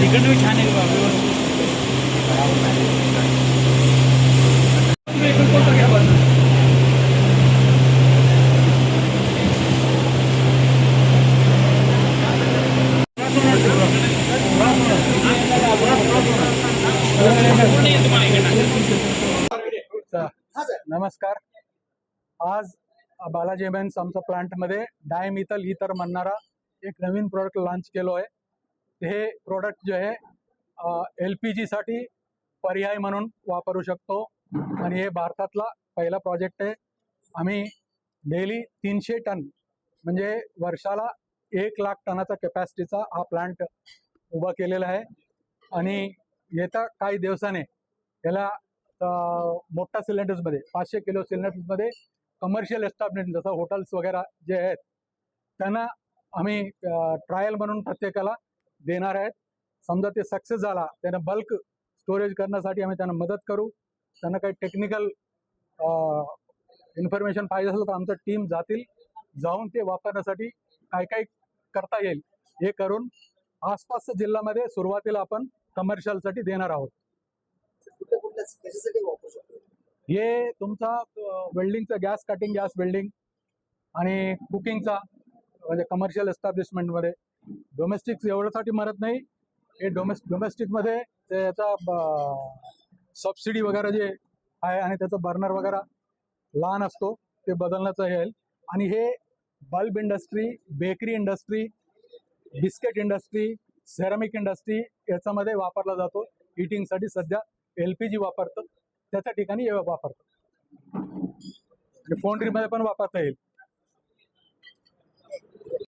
तिकडनं छान आहे बाबा. नमस्कार. आज बालाजी एमेन्स आमच्या प्लांटमध्ये डायमिथल ईथर म्हणणारा एक नवीन प्रोडक्ट लॉन्च केलो आहे. हे प्रोडक्ट जे आहे LPG साठी पर्याय म्हणून वापरू शकतो आणि हे भारतातला पहिला प्रोजेक्ट आहे. आम्ही डेली 300 टन म्हणजे वर्षाला 1,00,000 टनाचा कॅपॅसिटीचा हा प्लांट उभा केलेला आहे आणि येत्या काही दिवसाने याला मोठ्या सिलेंडर्समध्ये 500 किलो सिलेंडर्समध्ये कमर्शियल एस्टॅब्लिशमेंट जसं हॉटेल्स वगैरे जे आहेत त्यांना आम्ही ट्रायल म्हणून प्रत्येकाला देणार आहेत. समजा ते सक्सेस झाला त्यांना बल्क स्टोरेज करण्यासाठी आम्ही त्यांना मदत करू. त्यांना काही टेक्निकल इन्फॉर्मेशन पाहिजे असेल तर आमचं टीम जाऊन ते वापरण्यासाठी काय काय करता येईल हे करून आसपासच्या जिल्ह्यामध्ये सुरुवातीला आपण कमर्शियलसाठी देणार आहोत. हे तुमचा वेल्डिंगचा गॅस कटिंग, गॅस वेल्डिंग आणि कुकिंगचा म्हणजे कमर्शियल एस्टॅब्लिशमेंटमध्ये. डोमेस्टिक एवढ्यासाठी मरत नाही. हे डोमेस्टिकमध्ये ते याचा सबसिडी वगैरे जे आहे आणि त्याचं बर्नर वगैरे लहान असतो ते बदलण्याचं येईल. आणि हे bulb industry, bakery industry, biscuit industry, ceramic industry याच्यामध्ये वापरला जातो. हिटिंगसाठी सध्या LPG वापरतात, त्याच्या ठिकाणी हे वापरतात. फोंड्रीमध्ये पण वापरता येईल.